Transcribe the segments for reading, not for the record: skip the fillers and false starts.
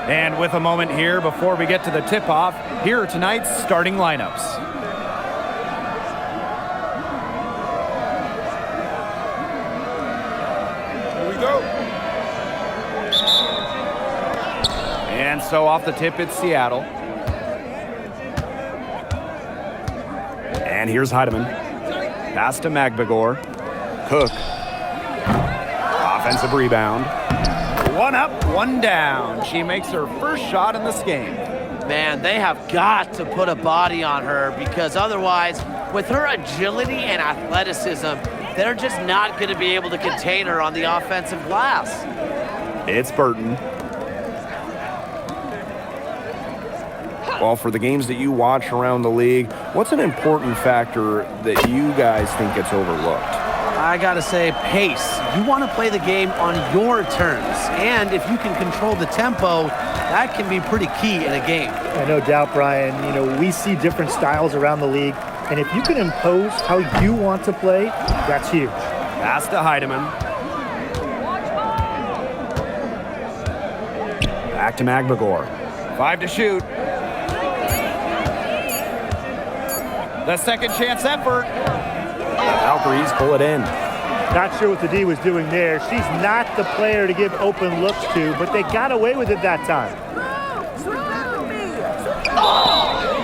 And with a moment here before we get to the tip-off, here are tonight's starting lineups. Here we go. And so off the tip, it's Seattle. And here's Heidemann. Pass to Magbagor. Cook. Offensive rebound. One up, one down. She makes her first shot in this game. Man, they have got to put a body on her because otherwise, with her agility and athleticism, they're just not going to be able to contain her on the offensive glass. It's Burton. Well, for the games that you watch around the league, what's an important factor that you guys think gets overlooked? I gotta say, pace. You want to play the game on your terms, and if you can control the tempo, that can be pretty key in a game. No doubt, Brian. You know, we see different styles around the league, and if you can impose how you want to play, that's huge. Pass to Heidemann. Back to Magbagor. 5 to shoot. The second chance effort. The Valkyries pull it in. Not sure what the D was doing there. She's not the player to give open looks to, but they got away with it that time.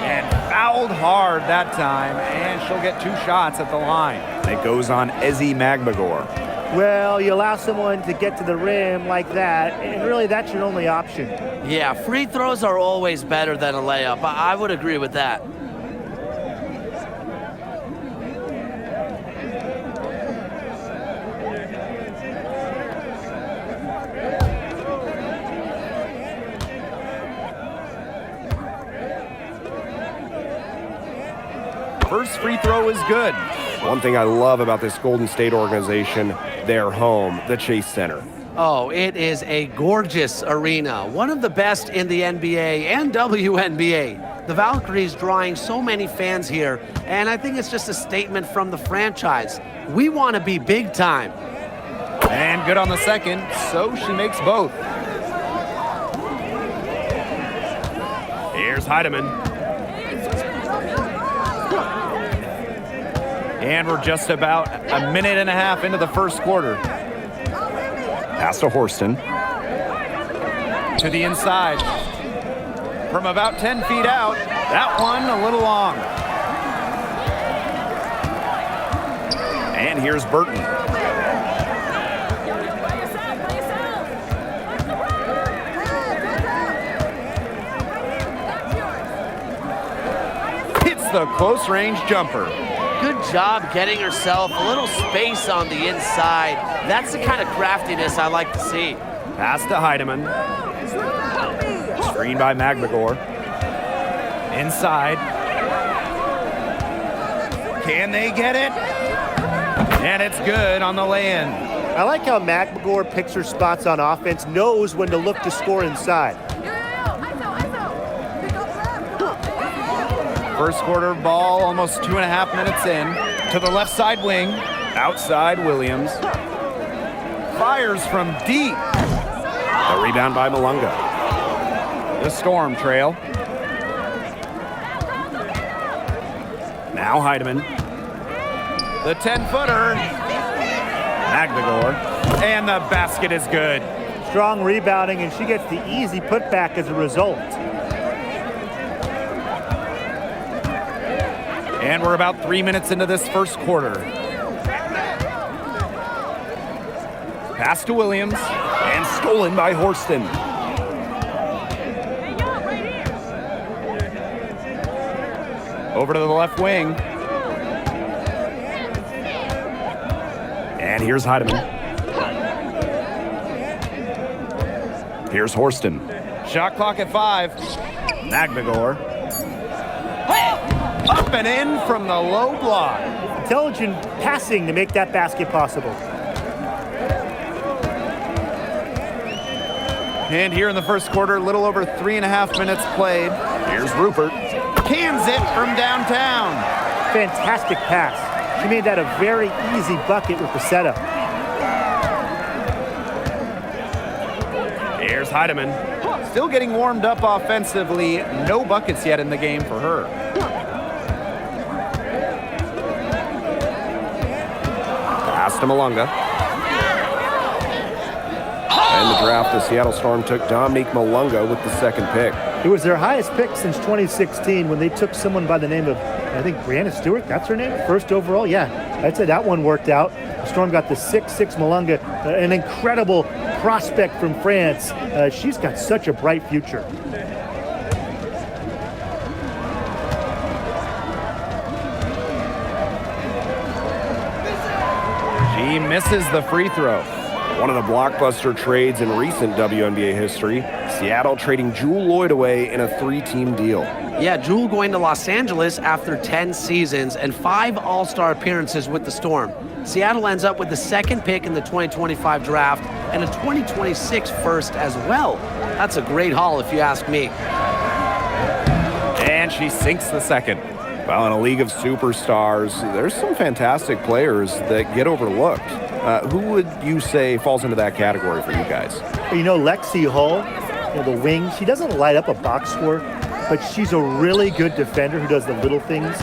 And fouled hard that time, and she'll get 2 shots at the line. It goes on Ezzy Magbagor. Well, you allow someone to get to the rim like that, and really that's your only option. Yeah, free throws are always better than a layup. I would agree with that. First free throw is good. One thing I love about this Golden State organization, their home, the Chase Center. Oh, it is a gorgeous arena. One of the best in the NBA and WNBA. The Valkyries drawing so many fans here, and I think it's just a statement from the franchise. We want to be big time. And good on the second, so she makes both. Here's Heidemann. And we're just about a minute and a half into the first quarter. Pass to Horston. To the inside. From about 10 feet out. That one a little long. And here's Burton. Hits the close range jumper. Good job getting herself a little space on the inside. That's the kind of craftiness I like to see. Pass to Heidemann. Screen by Magbagor. Inside. Can they get it? And it's good on the lay-in. I like how Magbagor picks her spots on offense, knows when to look to score inside. First quarter ball, almost 2.5 minutes in. To the left side wing. Outside Williams. Fires from deep. The rebound by Malunga. The Storm trail. Now Heidemann. The 10-footer. Magbagor. And the basket is good. Strong rebounding, and she gets the easy putback as a result. And we're about 3 minutes into this first quarter. Pass to Williams, and stolen by Horston. Over to the left wing. And here's Heidemann. Here's Horston. Shot clock at 5. Magbagor. Up and in from the low block. Intelligent passing to make that basket possible. And here in the first quarter, a little over 3.5 minutes played. Here's Rupert. Cans it from downtown. Fantastic pass. She made that a very easy bucket with the setup. Here's Heidemann. Still getting warmed up offensively. No buckets yet in the game for her. Pass to Malunga. And the draft, the Seattle Storm took Dominique Malunga with the second pick. It was their highest pick since 2016 when they took someone by the name of, I think, Brianna Stewart. That's her name? First overall? Yeah, I'd say that one worked out. The Storm got the 6'6" Malunga, an incredible prospect from France. She's got such a bright future. She misses the free throw. One of the blockbuster trades in recent WNBA history. Seattle trading Jewel Lloyd away in a 3-team deal. Yeah, Jewel going to Los Angeles after 10 seasons and 5 All-Star appearances with the Storm. Seattle ends up with the second pick in the 2025 draft and a 2026 first as well. That's a great haul if you ask me. And she sinks the second. Well, in a league of superstars, there's some fantastic players that get overlooked. Who would you say falls into that category for you guys? You know, Lexi Hull, the wing, she doesn't light up a box score, but she's a really good defender who does the little things,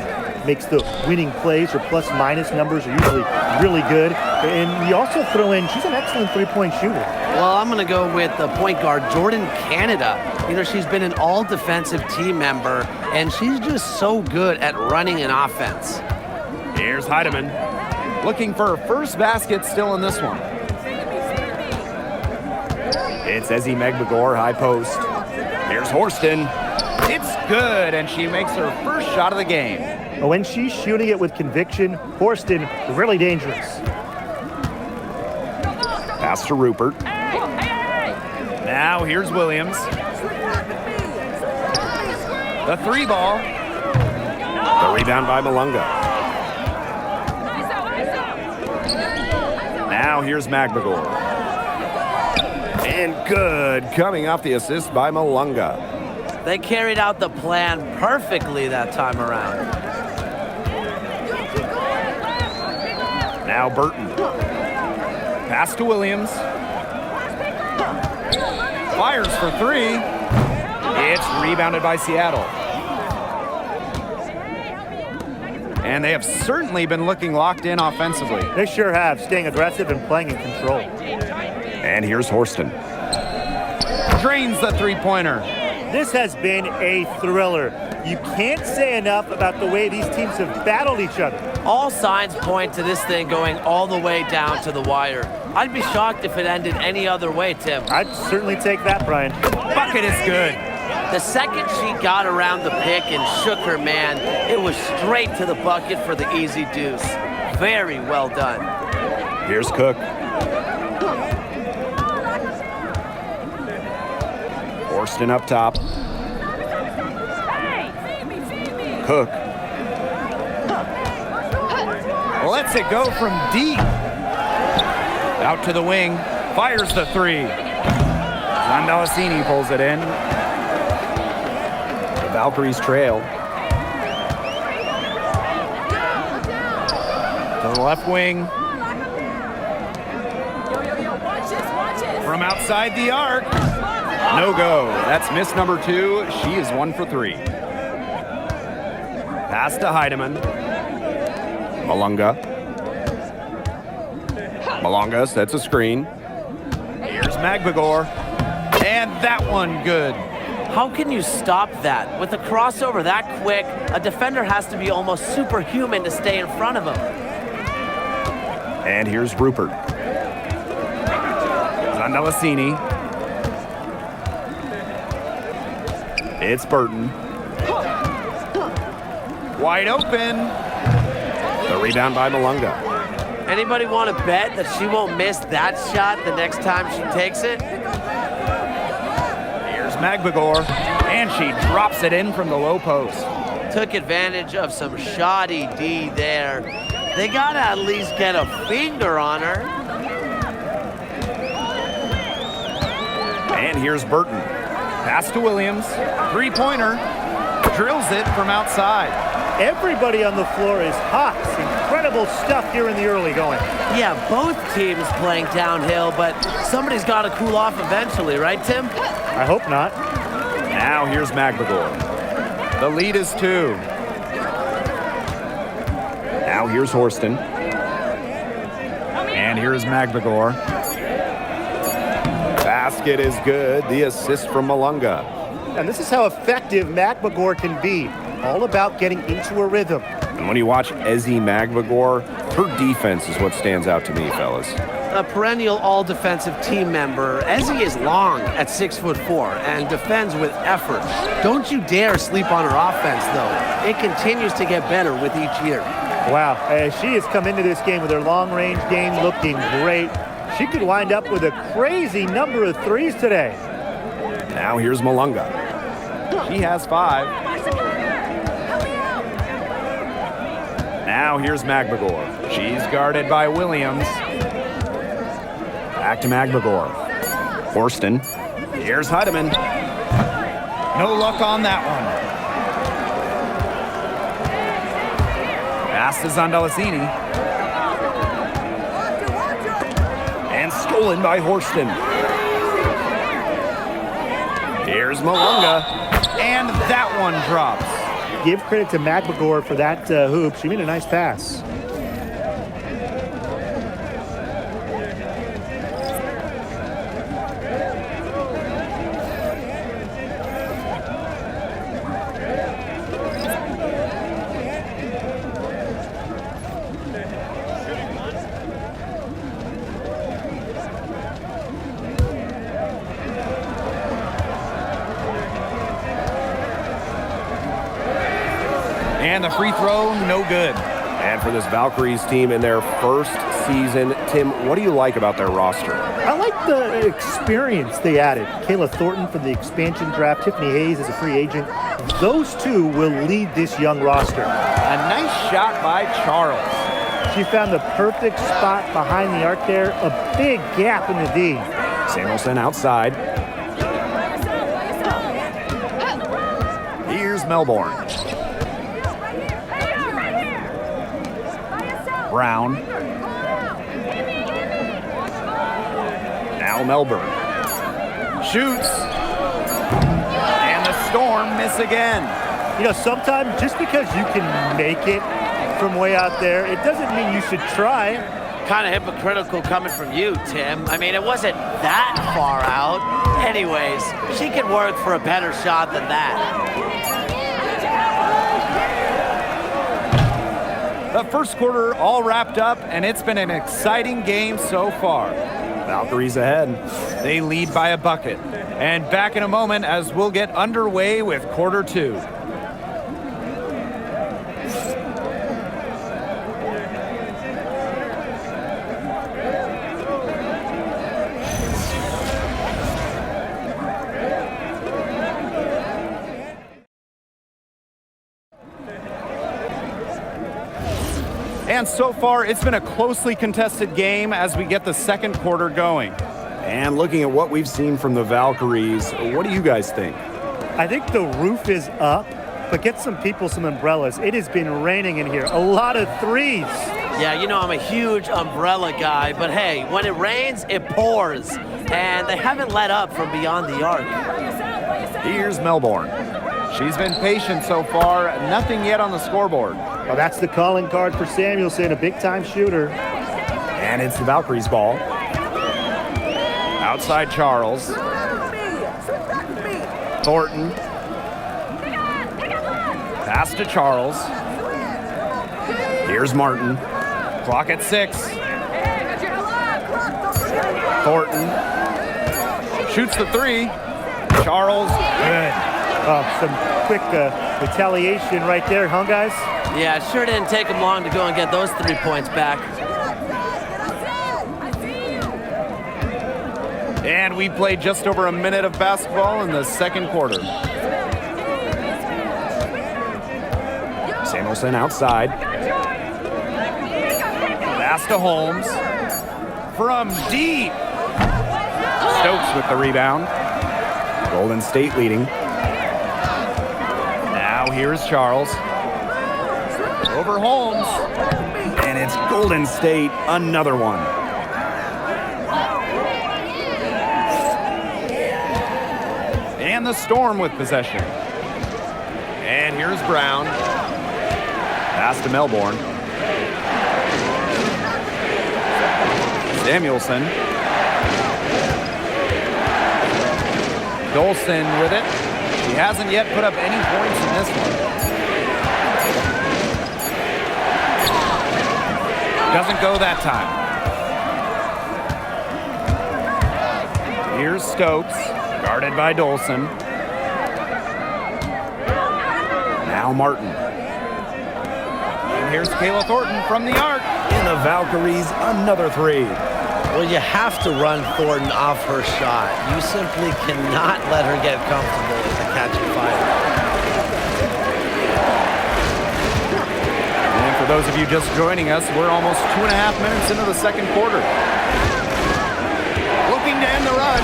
makes the winning plays. Her plus-minus numbers are usually really good. And you also throw in, she's an excellent three-point shooter. Well, I'm going to go with the point guard, Jordan Canada. You know, she's been an all-defensive team member, and she's just so good at running an offense. Here's Heidemann, looking for her first basket still in this one. It's Ezzy Megbagor, high post. Here's Horston. It's good, and she makes her first shot of the game. When she's shooting it with conviction, Horston, really dangerous. Pass to Rupert. Now here's Williams. The 3 ball. The rebound by Malunga. Now here's Megbagor. And good, coming off the assist by Malunga. They carried out the plan perfectly that time around. Now Burton. Pass to Williams. Fires for 3. It's rebounded by Seattle. And they have certainly been looking locked in offensively. They sure have, staying aggressive and playing in control. And here's Horston. Drains the three-pointer. This has been a thriller. You can't say enough about the way these teams have battled each other. All signs point to this thing going all the way down to the wire. I'd be shocked if it ended any other way, Tim. I'd certainly take that, Brian. Bucket is good. The second she got around the pick and shook her man, it was straight to the bucket for the easy deuce. Very well done. Here's Cook. Horston up top. Cook. Lets it go from deep. Out to the wing. Fires the 3. Zandalasini pulls it in. The Valkyries trail. To the left wing. From outside the arc. No go. That's miss number 2. She is 1 for 3. Pass to Heidemann. Malunga. Malunga sets a screen. Here's Megbagor. And that one good. How can you stop that? With a crossover that quick, a defender has to be almost superhuman to stay in front of him. And here's Rupert. Zandalasini. It's Burton. Wide open. The rebound by Malunga. Anybody want to bet that she won't miss that shot the next time she takes it? Here's Megbagor. And she drops it in from the low post. Took advantage of some shoddy D there. They got to at least get a finger on her. And here's Burton. Pass to Williams. Three-pointer. Drills it from outside. Everybody on the floor is hot. Incredible stuff here in the early going. Yeah, both teams playing downhill, but somebody's got to cool off eventually, right, Tim? I hope not. Now here's Magbagor. The lead is 2. Now here's Horston. And here's Magbagor. Basket is good. The assist from Malunga. And this is how effective Magbagor can be. All about getting into a rhythm. And when you watch Ezzy Magbagor, her defense is what stands out to me, fellas. A perennial all-defensive team member, Ezzy is long at 6'4" and defends with effort. Don't you dare sleep on her offense, though. It continues to get better with each year. Wow, she has come into this game with her long-range game looking great. She could wind up with a crazy number of threes today. Now here's Malunga. She has 5. Now here's Magbagor. She's guarded by Williams. Back to Magbagor. Horston. Here's Heidemann. No luck on that one. Pass to Zondalesini. And stolen by Horston. Here's Malunga. And that one drops. Give credit to Magbagor for that hoop. She made a nice pass. And the free throw, no good. And for this Valkyries team in their first season, Tim, what do you like about their roster? I like the experience they added. Kayla Thornton from the expansion draft, Tiffany Hayes as a free agent. Those two will lead this young roster. A nice shot by Charles. She found the perfect spot behind the arc there. A big gap in the D. Samuelson outside. Here's Melbourne. Brown. Now Melbourne. Shoots. And the Storm miss again. You know, sometimes just because you can make it from way out there, it doesn't mean you should try. Kind of hypocritical coming from you, Tim. I mean, it wasn't that far out. Anyways, she could work for a better shot than that. The first quarter all wrapped up, and it's been an exciting game so far. Valkyries ahead. They lead by a bucket. And back in a moment as we'll get underway with quarter 2. And so far, it's been a closely contested game as we get the second quarter going. And looking at what we've seen from the Valkyries, what do you guys think? I think the roof is up, but get some people some umbrellas. It has been raining in here. A lot of threes. Yeah, you know I'm a huge umbrella guy, but hey, when it rains, it pours. And they haven't let up from beyond the arc. Here's Melbourne. She's been patient so far, nothing yet on the scoreboard. Well, that's the calling card for Samuelson, a big-time shooter. And it's the Valkyries' ball. Outside Charles. Thornton. Pass to Charles. Here's Martin. Clock at 6. Thornton. Shoots the 3. Charles, good. Oh, some quick retaliation right there, huh, guys? Yeah, it sure didn't take them long to go and get those 3 points back. And we played just over a minute of basketball in the second quarter. Samuelson outside. Pass to Holmes. From deep. Stokes with the rebound. Golden State leading. Now here's Charles. Over Holmes. And it's Golden State, another one. the Storm with possession. And here's Brown. Pass to Melbourne. Samuelson. Dolson with it. He hasn't yet put up any points in this one. Doesn't go that time. Here's Stokes, guarded by Dolson. Now Martin. And here's Kayla Thornton from the arc. And the Valkyries, another three. Well, you have to run Thornton off her shot. You simply cannot let her get comfortable with the catching fire. And for those of you just joining us, we're almost 2.5 minutes into the second quarter. Looking to end the run.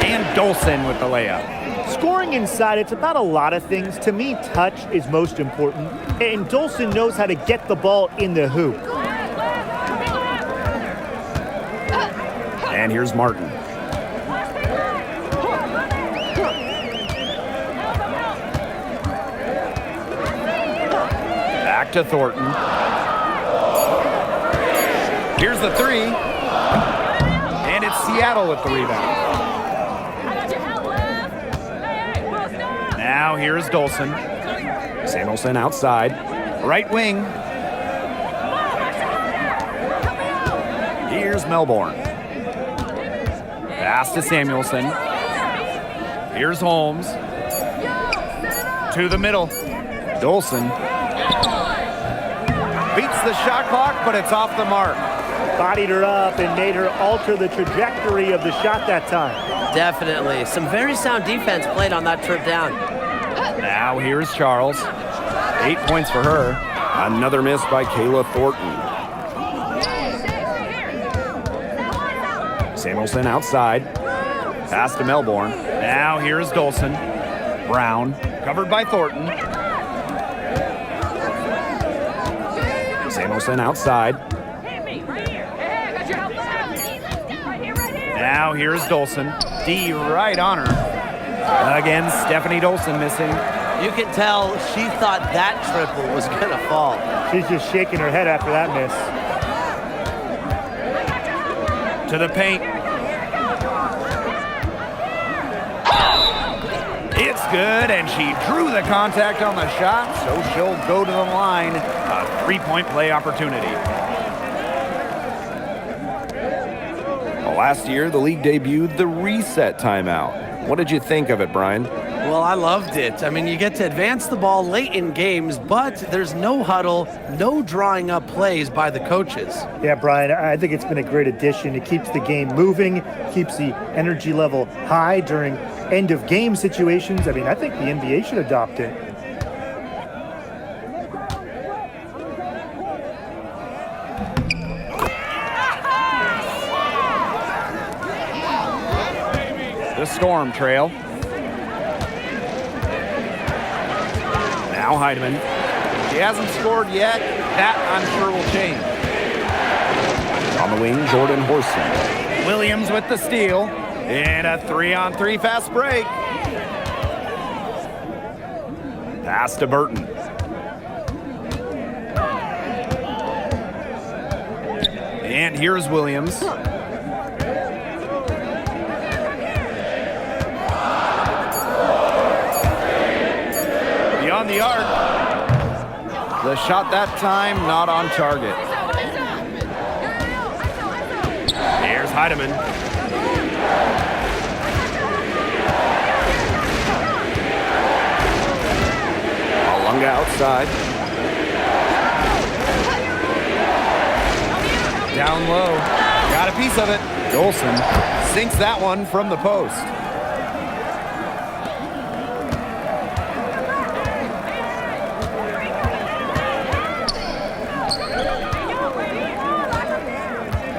And Dolson with the layup. Scoring inside, it's about a lot of things. To me, touch is most important. And Dolson knows how to get the ball in the hoop. And here's Martin. Back to Thornton. Here's the three. And it's Seattle with the rebound. Now here's Dolson. Samuelson outside. Right wing. Here's Melbourne. Pass to Samuelson. Here's Holmes. To the middle. Dolson. Beats the shot clock, but it's off the mark. Bodied her up and made her alter the trajectory of the shot that time. Definitely. Some very sound defense played on that trip down. Now here's Charles. 8 points for her. Another miss by Kayla Thornton. Samuelson outside. Pass to Melbourne. Now here's Dolson. Brown, covered by Thornton. Samuelson outside. Now here's Dolson. D right on her. Again, Stephanie Dolson missing. You can tell she thought that triple was going to fall. She's just shaking her head after that miss. To the paint. It's good, and she drew the contact on the shot, so she'll go to the line. A three-point play opportunity. Well, last year, the league debuted the reset timeout. What did you think of it, Brian? Well, I loved it. I mean, you get to advance the ball late in games, but there's no huddle, no drawing up plays by the coaches. Yeah, Brian, I think it's been a great addition. It keeps the game moving, keeps the energy level high during end-of-game situations. I mean, I think the NBA should adopt it. The Storm trail. Now Heidemann. She hasn't scored yet. That, I'm sure, will change. On the wing, Jordan Horson. Williams with the steal. And a 3-on-3 fast break. Pass to Burton. And here's Williams. Beyond the arc. The shot that time not on target. Here's Heidemann. Malunga outside. Down low. Got a piece of it. Dolson sinks that one from the post.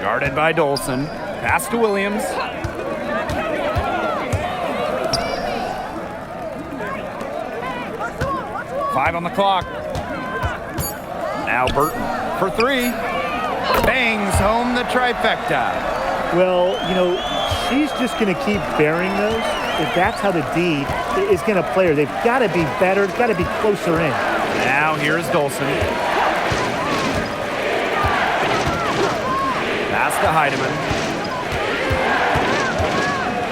Guarded by Dolson. Pass to Williams. Five on the clock. Now Burton for three. Bangs home the trifecta. Well, you know, she's just going to keep burying those. If that's how the D is going to play her. They've got to be better, got to be closer in. Now here's Dolson. Pass to Heidemann.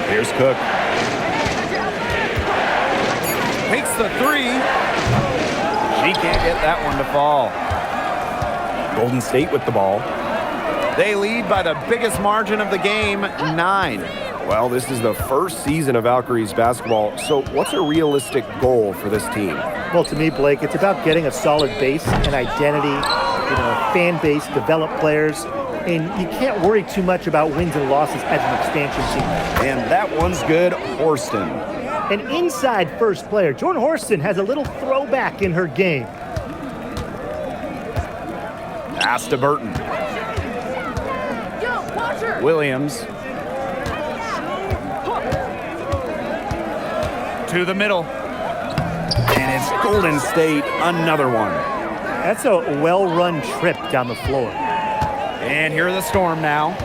Here's Cook. Takes the three. She can't get that one to fall. Golden State with the ball. They lead by the biggest margin of the game, 9. Well, this is the first season of Valkyries basketball, so what's a realistic goal for this team? Well, to me, Blake, it's about getting a solid base, an identity, a fan base, develop players, and you can't worry too much about wins and losses as an expansion team. And that one's good, Horston. An inside first player. Jordan Horston has a little throwback in her game. Pass to Burton. Williams. To the middle. And it's Golden State, another one. That's a well-run trip down the floor. And here are the Storm now.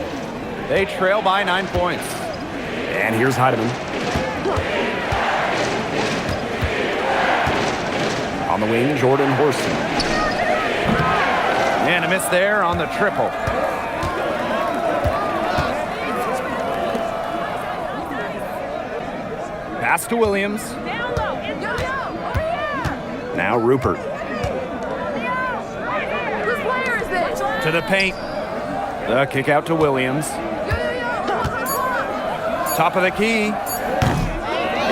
They trail by 9 points. And here's Heidemann. On the wing, Jordan Horston. And a miss there on the triple. Pass to Williams. Now Rupert. To the paint. The kick out to Williams. Top of the key.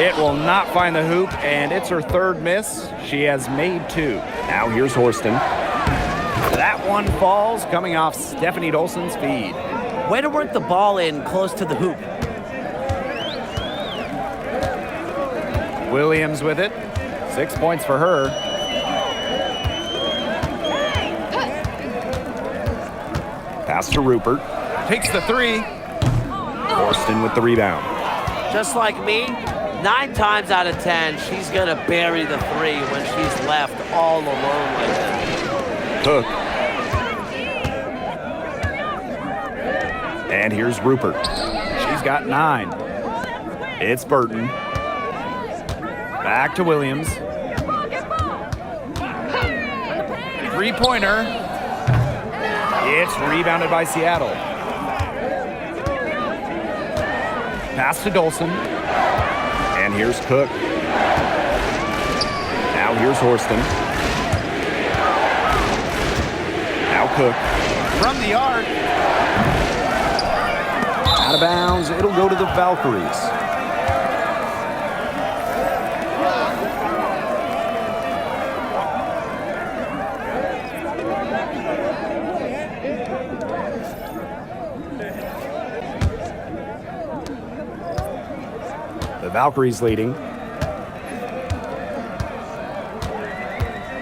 It will not find the hoop, and it's her third miss. She has made 2. Now here's Horston. That one falls, coming off Stephanie Dolson's feed. Way to work the ball in close to the hoop. Williams with it. 6 points for her. Pass to Rupert. Takes the 3. Horston with the rebound. Just like me, 9 times out of 10, she's going to bury the 3 when she's left all alone like that. Cook. And here's Rupert. She's got 9. It's Burton. Back to Williams. 3-pointer. It's rebounded by Seattle. Pass to Dolson. And here's Cook. Now here's Horston. Now Cook. From the arc. Out of bounds. It'll go to the Valkyries. The Valkyries leading.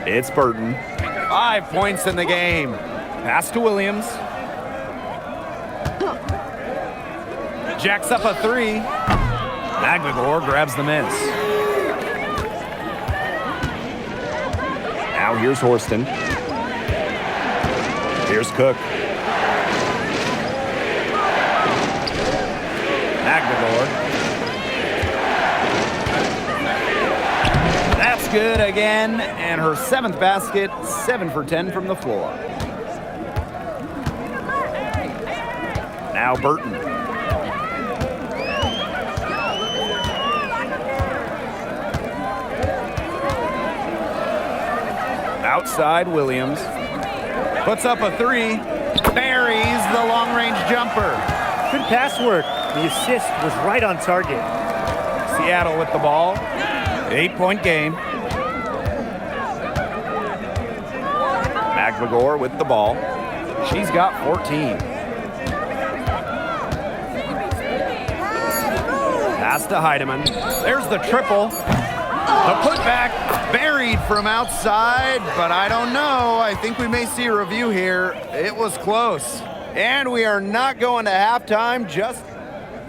It's Burton. 5 points in the game. Pass to Williams. Jacks up a 3. Magligore grabs the miss. Now here's Horston. Here's Cook. Magligore. That's good again, and her 7th basket, 7 for 10 from the floor. Now Burton. Outside Williams. Puts up a 3. Buries the long-range jumper. Good pass work. The assist was right on target. Seattle with the ball. 8-point game. Magligore with the ball. She's got 14. Pass to Heidemann. There's the triple. The putback buried from outside, but I don't know. I think we may see a review here. It was close. And we are not going to halftime, just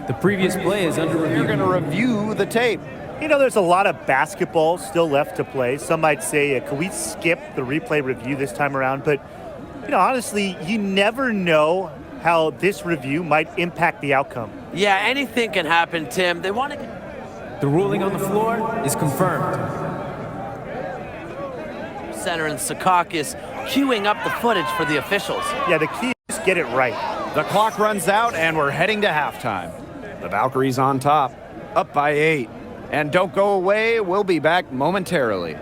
The previous play is under review. we're going to review the tape. There's a lot of basketball still left to play. Some might say, can we skip the replay review this time around? But, honestly, you never know how this review might impact the outcome. Yeah, anything can happen, Tim. They want to... The ruling on the floor is confirmed. Center and Secaucus queuing up the footage for the officials. Yeah, the key is get it right. The clock runs out, and we're heading to halftime. The Valkyries on top, up by 8. And don't go away, we'll be back momentarily.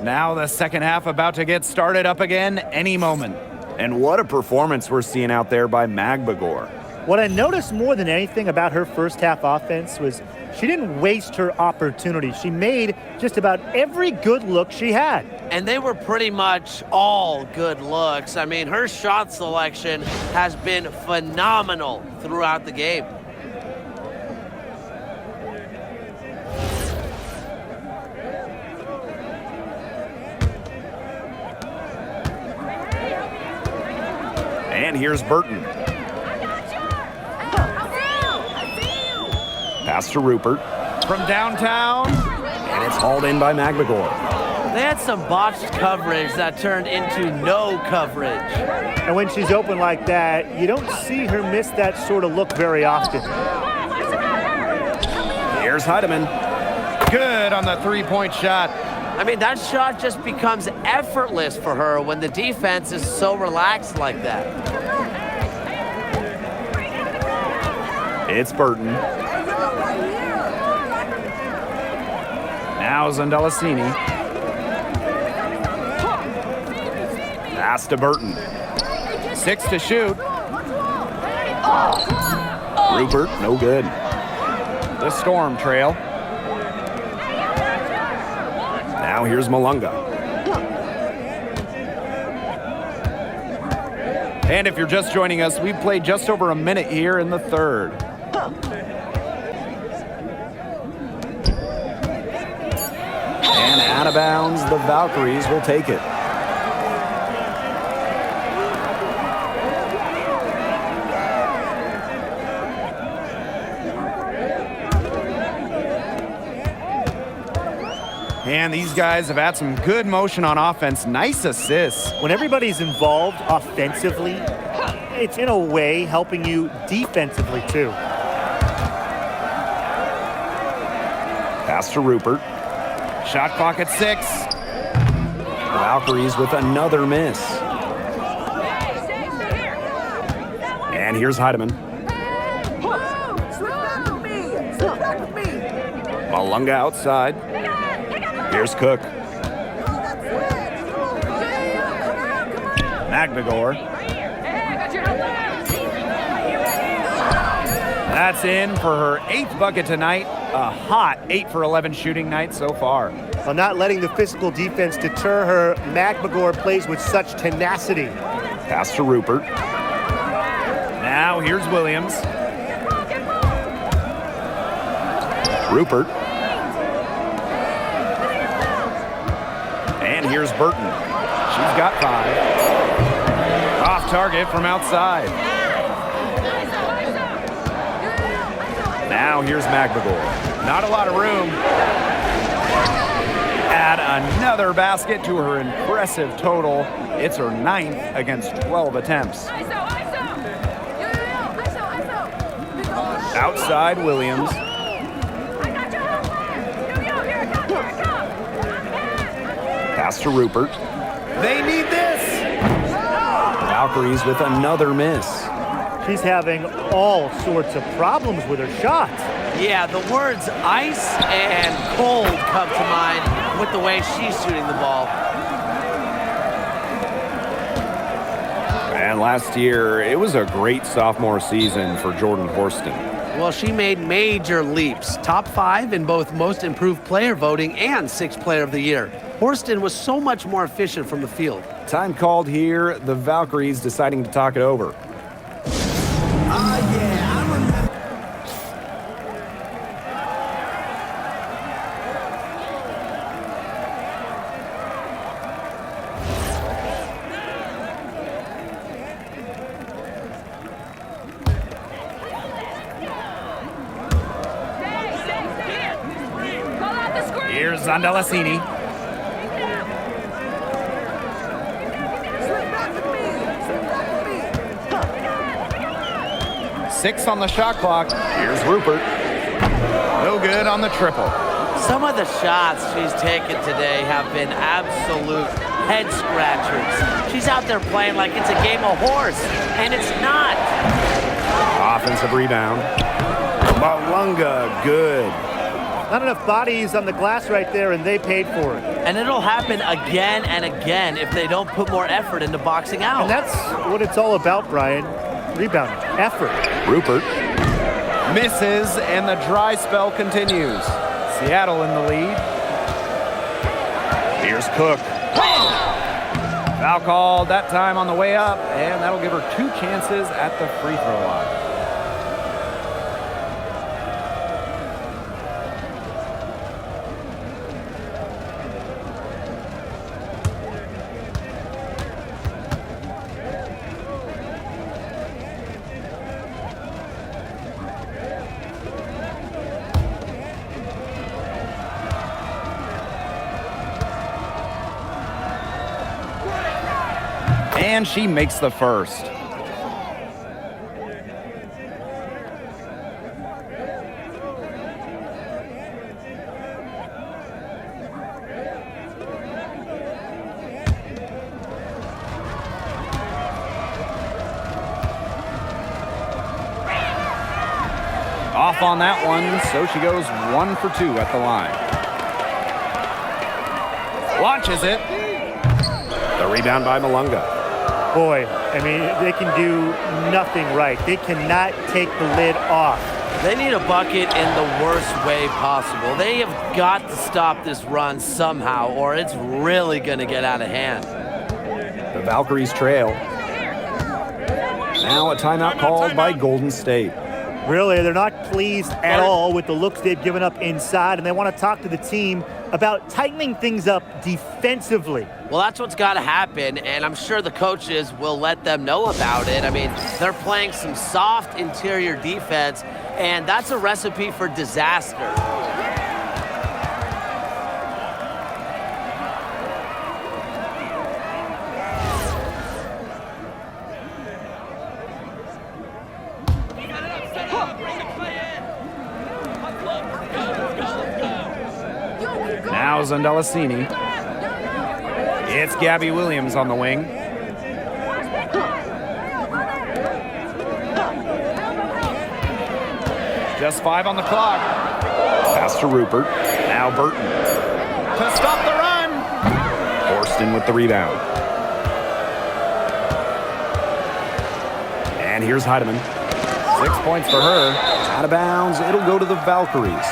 Now the second half about to get started up again any moment. And what a performance we're seeing out there by Magbagor. What I noticed more than anything about her first half offense was she didn't waste her opportunity. She made just about every good look she had. And they were pretty much all good looks. I mean, her shot selection has been phenomenal throughout the game. And here's Burton. Pass to Rupert. From downtown. And it's hauled in by Magbagor. They had some botched coverage that turned into no coverage. And when she's open like that, you don't see her miss that sort of look very often. Here's Heidemann. Good on the three-point shot. I mean, that shot just becomes effortless for her when the defense is so relaxed like that. It's Burton. Now Zondalasini. Pass to Burton. 6 to shoot. Rupert, no good. The Storm trail. Now here's Malunga. And if you're just joining us, we've played just over a minute here in the third. And out of bounds, the Valkyries will take it. And these guys have had some good motion on offense. Nice assists. When everybody's involved offensively, it's in a way helping you defensively too. Pass to Rupert. Shot clock at 6. The Valkyries with another miss. And here's Heidemann. Malunga outside. Here's Cook. Magbagor. That's in for her 8th bucket tonight. A hot 8 for 11 shooting night so far. While not letting the physical defense deter her, Magbagor plays with such tenacity. Pass to Rupert. Now here's Williams. Rupert. And here's Burton. She's got 5. Off target from outside. Now here's Magbagor. Not a lot of room. Add another basket to her impressive total. It's her 9th against 12 attempts. Outside Williams. Pass to Rupert. They need this! Valkyries with another miss. She's having all sorts of problems with her shots. Yeah, the words ice and cold come to mind with the way she's shooting the ball. And last year, it was a great sophomore season for Jordan Horston. Well, she made major leaps. Top 5 in both most improved player voting and 6th player of the year. Horston was so much more efficient from the field. Time called here, the Valkyries deciding to talk it over. Here's Zondalasini. Six on the shot clock. Here's Rupert. No good on the triple. Some of the shots she's taken today have been absolute head scratchers. She's out there playing like it's a game of horse, and it's not. Offensive rebound. Malunga, good. Not enough bodies on the glass right there, and they paid for it. And it'll happen again and again if they don't put more effort into boxing out. And that's what it's all about, Brian. Rebounding, effort. Rupert. Misses, and the dry spell continues. Seattle in the lead. Here's Cook. Foul called that time on the way up, and that'll give her 2 chances at the free throw line. And she makes the first. Off on that one, so she goes 1 for 2 at the line. Launches it. The rebound by Malunga. Boy, I mean, they can do nothing right. They cannot take the lid off. They need a bucket in the worst way possible. They have got to stop this run somehow, or it's really going to get out of hand. The Valkyries trail. Now a timeout called by Golden State. Really, they're not pleased at all with the looks they've given up inside, and they want to talk to the team about tightening things up defensively. Well, that's what's got to happen, and I'm sure the coaches will let them know about it. I mean, they're playing some soft interior defense, and that's a recipe for disaster. Now Zondalasini. It's Gabby Williams on the wing. Just 5 on the clock. Pass to Rupert. Now Burton. To stop the run. Horston with the rebound. And here's Heidemann. 6 points for her. Out of bounds. It'll go to the Valkyries.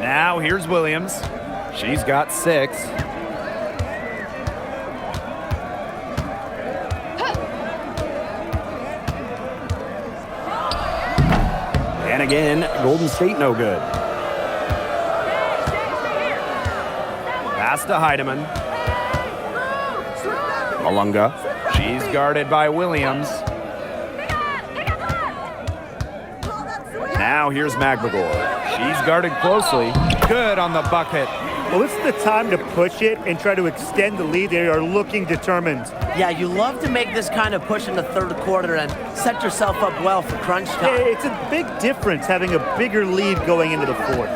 Now here's Williams. She's got 6. And again, Golden State no good. Pass to Heidemann. Malunga. She's guarded by Williams. Now here's McMagor. She's guarded closely. Good on the bucket. Well, this is the time to push it and try to extend the lead. They are looking determined. Yeah, you love to make this kind of push in the third quarter and set yourself up well for crunch time. It's a big difference having a bigger lead going into the fourth.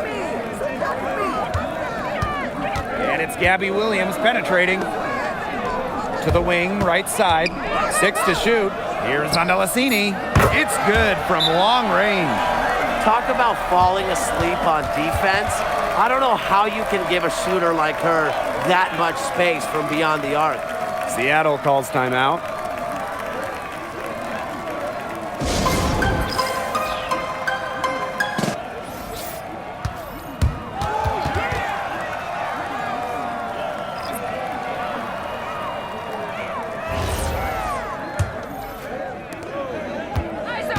And it's Gabby Williams penetrating. to the wing, right side. 6 to shoot. Here's Zandalasini. It's good from long range. Talk about falling asleep on defense. I don't know how you can give a shooter like her that much space from beyond the arc. Seattle calls timeout.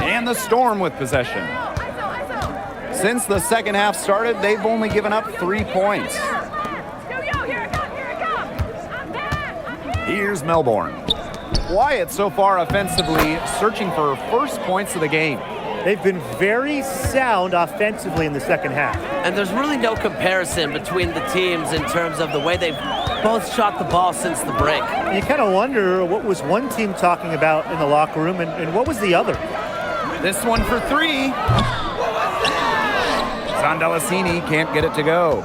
And the Storm with possession. Since the second half started, they've only given up 3 points. Here's Melbourne. Quiet so far offensively, searching for first points of the game. They've been very sound offensively in the second half. And there's really no comparison between the teams in terms of the way they've both shot the ball since the break. And you kind of wonder what was one team talking about in the locker room and what was the other. This one for 3. Zandalasini can't get it to go.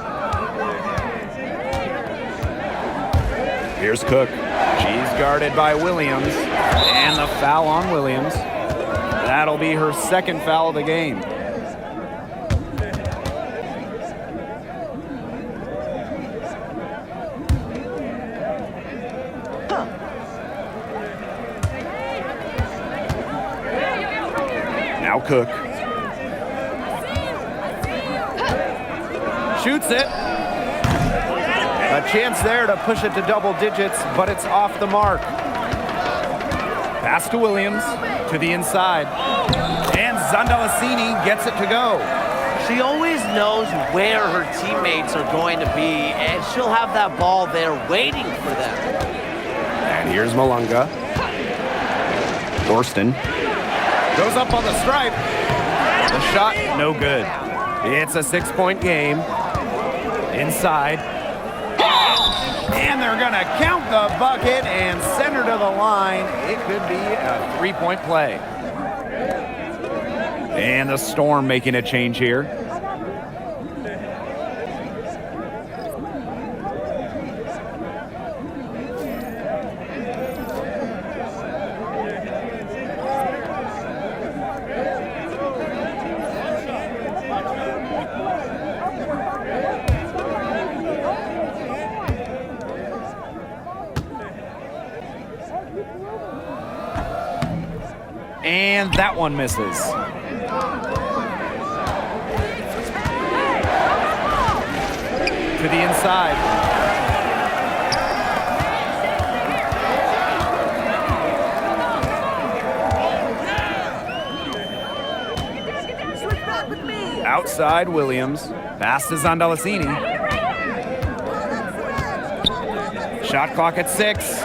Here's Cook. She's guarded by Williams. And the foul on Williams. That'll be her second foul of the game. Now Cook. Shoots it. A chance there to push it to double digits, but it's off the mark. Pass to Williams, to the inside. And Zandalasini gets it to go. She always knows where her teammates are going to be, and she'll have that ball there waiting for them. And here's Malunga. Thorsten goes up on the stripe. The shot, no good. It's a 6-point game. Inside. And they're going to count the bucket and send her to the line. It could be a 3-point play. And the Storm making a change here. And that one misses. To the inside. Outside Williams. Pass to Zandalasini. Shot clock at 6.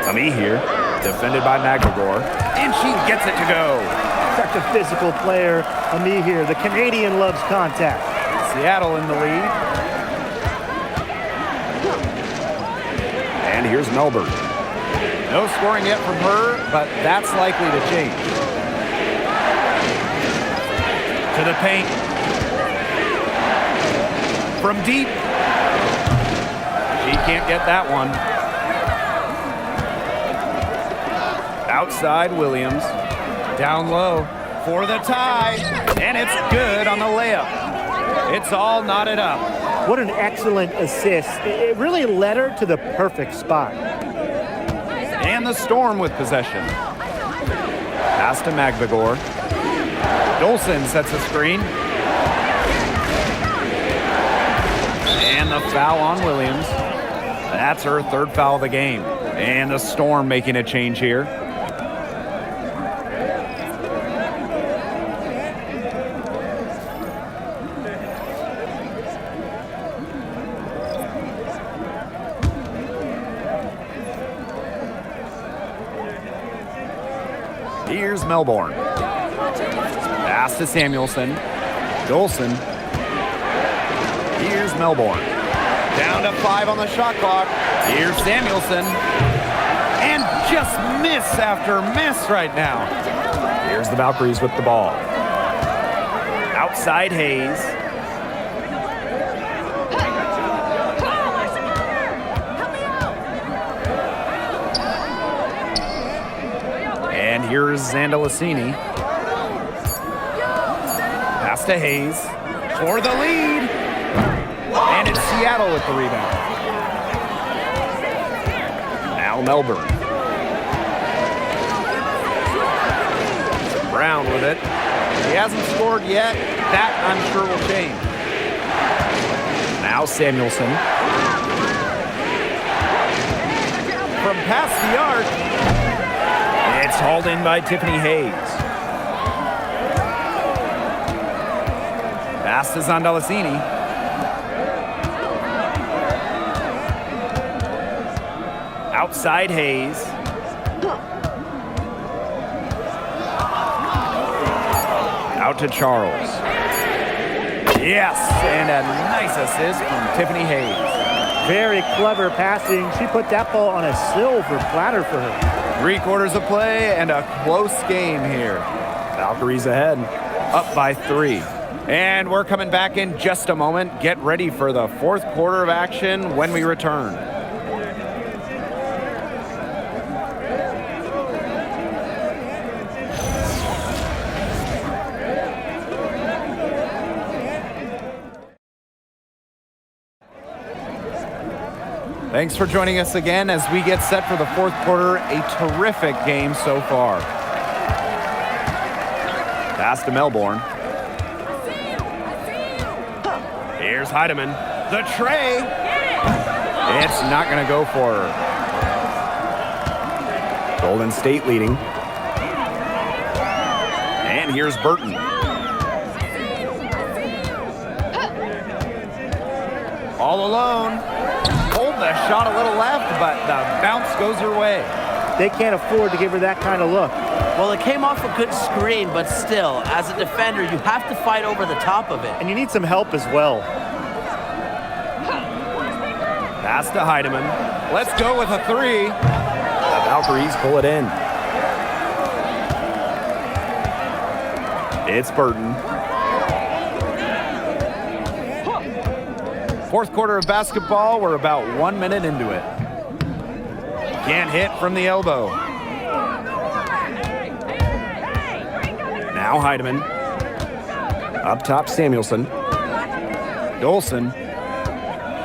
Ami here, defended by Magagor, and she gets it to go. Such a physical player, Ami here. The Canadian loves contact. Seattle in the lead. And here's Melbourne. No scoring yet from her, but that's likely to change. To the paint. From deep. She can't get that one. Outside Williams, down low for the tie, and it's good on the layup. It's all knotted up. What an excellent assist. It really led her to the perfect spot. And the Storm with possession. Pass to Magbagor. Dolson sets a screen. And the foul on Williams. That's her third foul of the game. And the Storm making a change here. Here's Melbourne. Pass to Samuelson. Dolson. Here's Melbourne. Down to 5 on the shot clock. Here's Samuelson. And just miss after miss right now. Here's the Valkyries with the ball. Outside Hayes. here's Zandalicini. Pass to Hayes for the lead. And it's Seattle with the rebound. Now Melbourne. Brown with it. He hasn't scored yet. That, I'm sure, will change. Now Samuelson. From past the arc. It's hauled in by Tiffany Hayes. Pass to Zandalicini. Outside Hayes. Out to Charles. Yes, and a nice assist from Tiffany Hayes. Very clever passing. She put that ball on a silver platter for her. 3/4 of play and a close game here. Valkyries ahead, up by 3. And we're coming back in just a moment. Get ready for the 4th quarter of action when we return. Thanks for joining us again as we get set for the 4th quarter. A terrific game so far. Pass to Melbourne. Here's Heidemann. The tray. It's not going to go for her. Golden State leading. And here's Burton. All alone. Hold the shot a little left, but the bounce goes her way. They can't afford to give her that kind of look. Well, it came off a good screen, but still, as a defender, you have to fight over the top of it. And you need some help as well. Pass to Heidemann. Let's go with a 3. The Valkyries pull it in. It's Burton. 4th quarter of basketball. We're about 1 minute into it. Can't hit from the elbow. Now Heidemann. Up top, Samuelson. Dolson.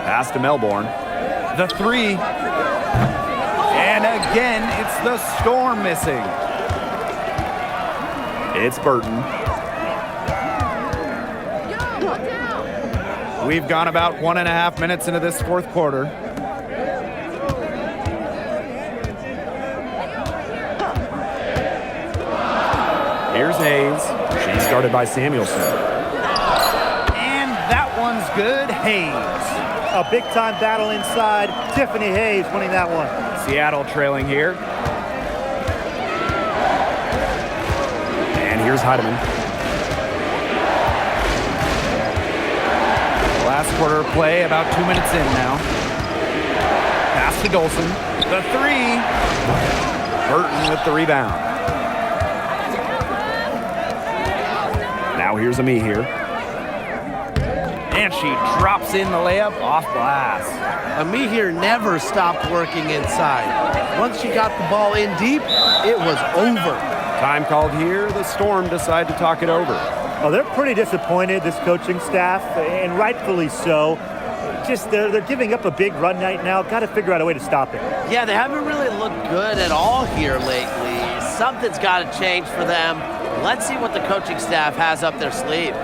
Pass to Melbourne. The 3. And again, it's the Storm missing. It's Burton. We've gone about 1.5 minutes into this 4th quarter. Here's Hayes. She's guarded by Samuelson. And that one's good. Hayes. A big-time battle inside. Tiffany Hayes winning that one. Seattle trailing here. And here's Heidemann. Last quarter of play, about 2 minutes in now. Pass to Dolson. The 3. Burton with the rebound. Now here's Ami here. And she drops in the layup off glass. Ami here never stopped working inside. Once she got the ball in deep, it was over. Time called here. The Storm decide to talk it over. Oh, they're pretty disappointed, this coaching staff, and rightfully so. Just they're giving up a big run right now. Got to figure out a way to stop it. Yeah, they haven't really looked good at all here lately. Something's got to change for them. Let's see what the coaching staff has up their sleeve.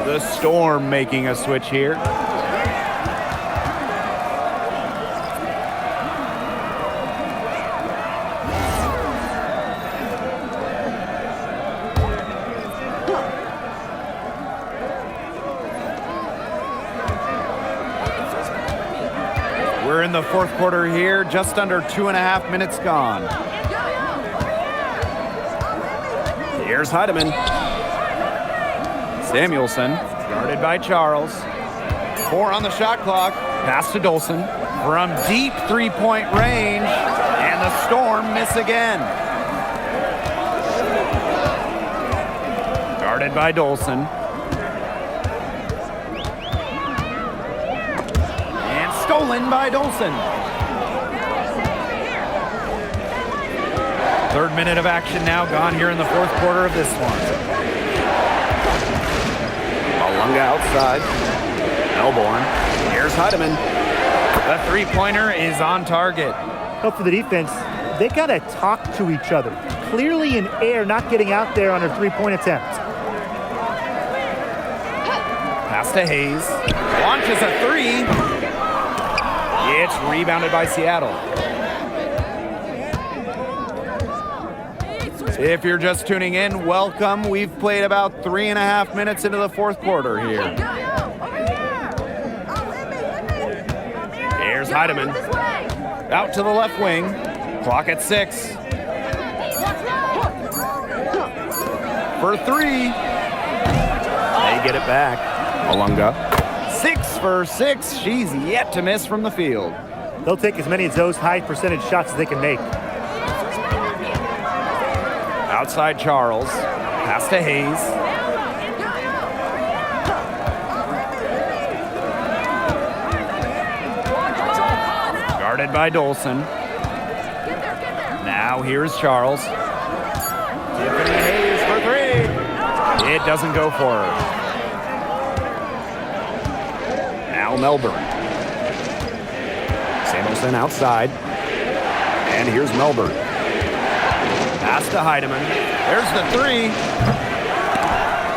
The Storm making a switch here. We're in the 4th quarter here, just under 2.5 minutes gone. Here's Heidemann. Samuelson, guarded by Charles. 4 on the shot clock. Pass to Dolson. From deep 3-point range. And the Storm miss again. Guarded by Dolson. And stolen by Dolson. Third minute of action now gone here in the fourth quarter of this one. Malunga outside. Melbourne. Here's Heidemann. The three-pointer is on target. But for the defense, they got to talk to each other. Clearly in air, not getting out there on her three-point attempt. Pass to Hayes. Launches a three. It's rebounded by Seattle. If you're just tuning in, welcome. We've played about 3.5 minutes into the fourth quarter here. Here's Heidemann. Out to the left wing. Clock at 6. For 3. They get it back. Malunga. 6 for 6. She's yet to miss from the field. They'll take as many of those high percentage shots as they can make. Outside Charles. Pass to Hayes. Guarded by Dolson. Now here's Charles. Tiffany Hayes for 3. It doesn't go for her. Now Melbourne. Samuelson outside. And here's Melbourne. Pass to Heidemann. There's the 3.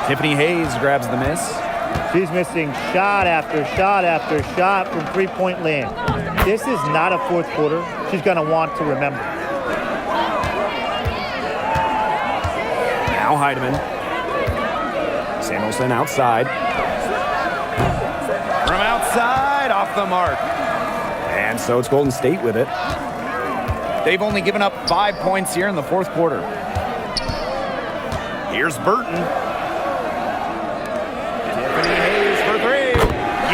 Tiffany Hayes grabs the miss. She's missing shot after shot after shot from three-point land. This is not a fourth quarter she's going to want to remember. Now Heidemann. Samuelson outside. From outside, off the mark. And so it's Golden State with it. They've only given up 5 points here in the fourth quarter. Here's Burton. Tiffany Hayes for 3.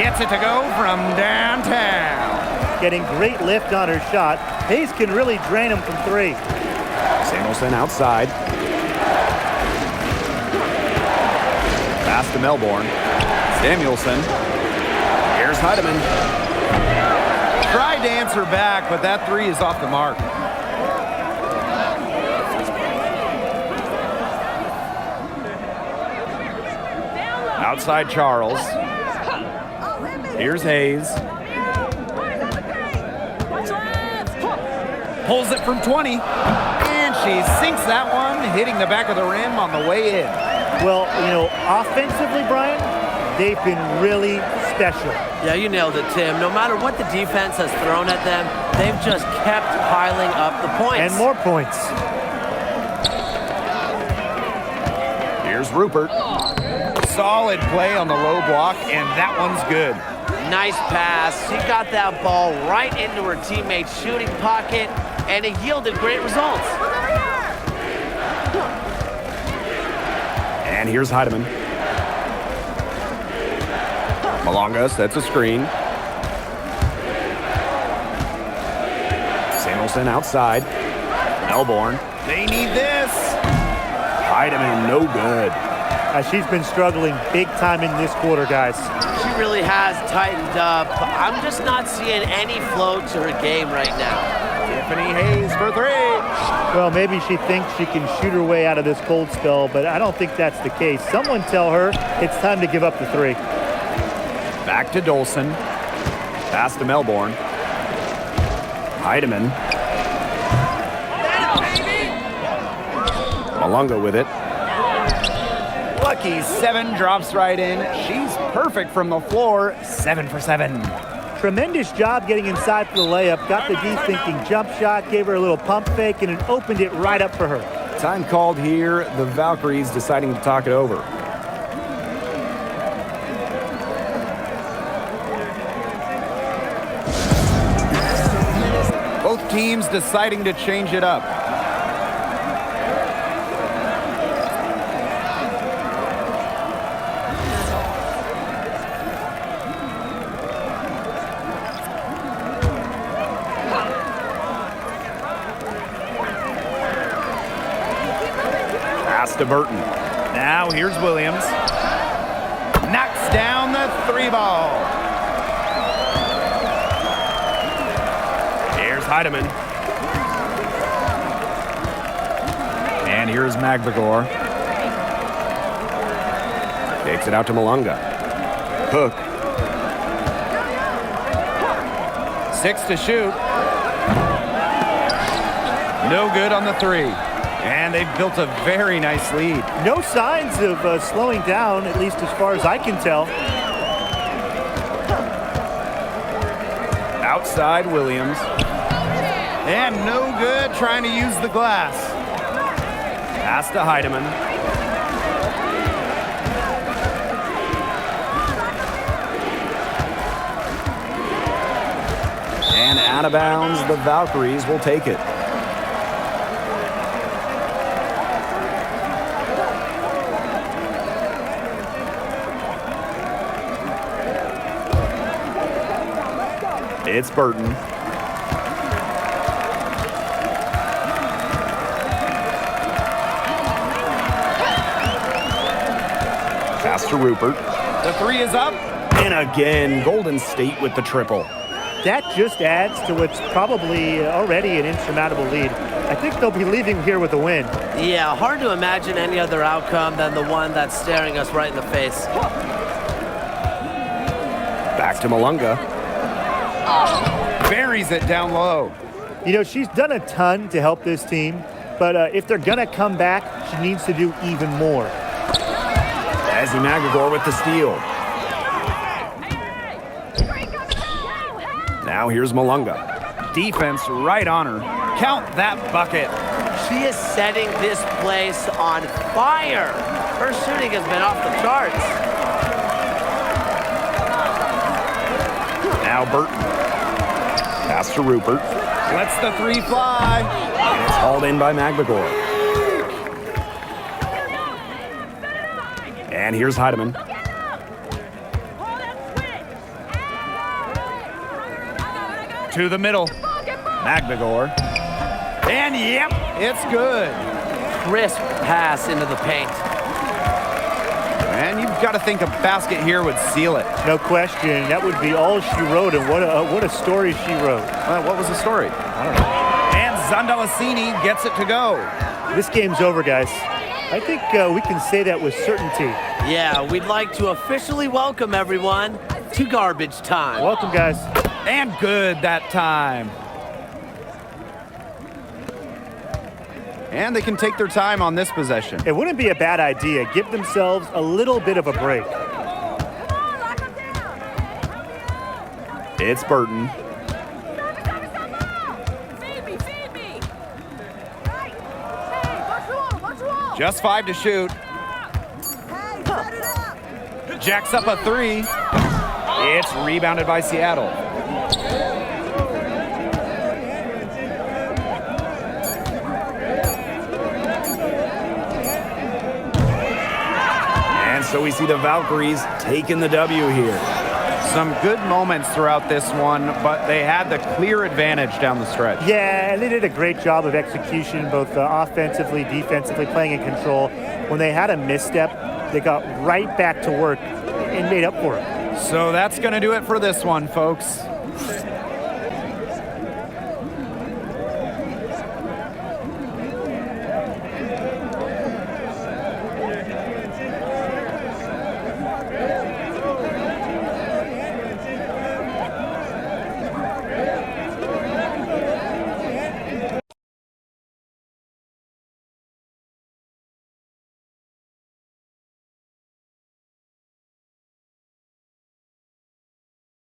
Gets it to go from downtown. Getting great lift on her shot. Hayes can really drain him from 3. Samuelson outside. Pass to Melbourne. Samuelson. Here's Heidemann. Tried to answer back, but that 3 is off the mark. Outside Charles. Here's Hayes. Pulls it from 20. And she sinks that one, hitting the back of the rim on the way in. Well, you know, offensively, Brian, they've been really special. Yeah, you nailed it, Tim. No matter what the defense has thrown at them, they've just kept piling up the points. And more points. Here's Rupert. Solid play on the low block, and that one's good. Nice pass. She got that ball right into her teammate's shooting pocket, and it yielded great results. And here's Heidemann. Malunga sets a screen. Samuelson outside. Melbourne. They need this. Heidemann, no good. She's been struggling big time in this quarter, guys. She really has tightened up. I'm just not seeing any flow to her game right now. Tiffany Hayes for 3. Well, maybe she thinks she can shoot her way out of this cold spell, but I don't think that's the case. Someone tell her it's time to give up the 3. Back to Dolson. Pass to Melbourne. Heidemann. Malunga with it. Lucky 7 drops right in. She's perfect from the floor. 7 for 7. Tremendous job getting inside for the layup. Got the D thinking jump shot, gave her a little pump fake, and it opened it right up for her. Time called here. The Valkyries deciding to talk it over. Both teams deciding to change it up. to Burton. Now here's Williams. Knocks down the 3-ball. Here's Heidemann. And here's Magvigor. Takes it out to Malunga. Cook. 6 to shoot. No good on the 3. And they've built a very nice lead. No signs of slowing down, at least as far as I can tell. Outside Williams. And no good trying to use the glass. Pass to Heidemann. And out of bounds, the Valkyries will take it. It's Burton. Pass to Rupert. The 3 is up. And again, Golden State with the triple. That just adds to what's probably already an insurmountable lead. I think they'll be leaving here with a win. Yeah, hard to imagine any other outcome than the one that's staring us right in the face. Back to Malunga. Buries it down low. You know, she's done a ton to help this team, but if they're going to come back, she needs to do even more. Ezzy Magvigor with the steal. Now here's Malunga. Defense right on her. Count that bucket. She is setting this place on fire. Her shooting has been off the charts. Now Burton. Pass to Rupert. Lets the 3 fly. And it's hauled in by Magvigor. And here's Heidemann. To the middle. Magvigor. And yep, it's good. Crisp pass into the paint. And you've got to think a basket here would seal it. No question. That would be all she wrote, and what a story she wrote. What was the story? I don't know. And Zandalacini gets it to go. This game's over, guys. I think we can say that with certainty. Yeah, we'd like to officially welcome everyone to garbage time. Welcome, guys. And good that time. And they can take their time on this possession. It wouldn't be a bad idea. Give themselves a little bit of a break. It's Burton. Just 5 to shoot. Jacks up a 3. It's rebounded by Seattle. And so we see the Valkyries taking the W here. Some good moments throughout this one, but they had the clear advantage down the stretch. Yeah, and they did a great job of execution, both offensively, defensively, playing in control. When they had a misstep, they got right back to work and made up for it. So that's going to do it for this one, folks.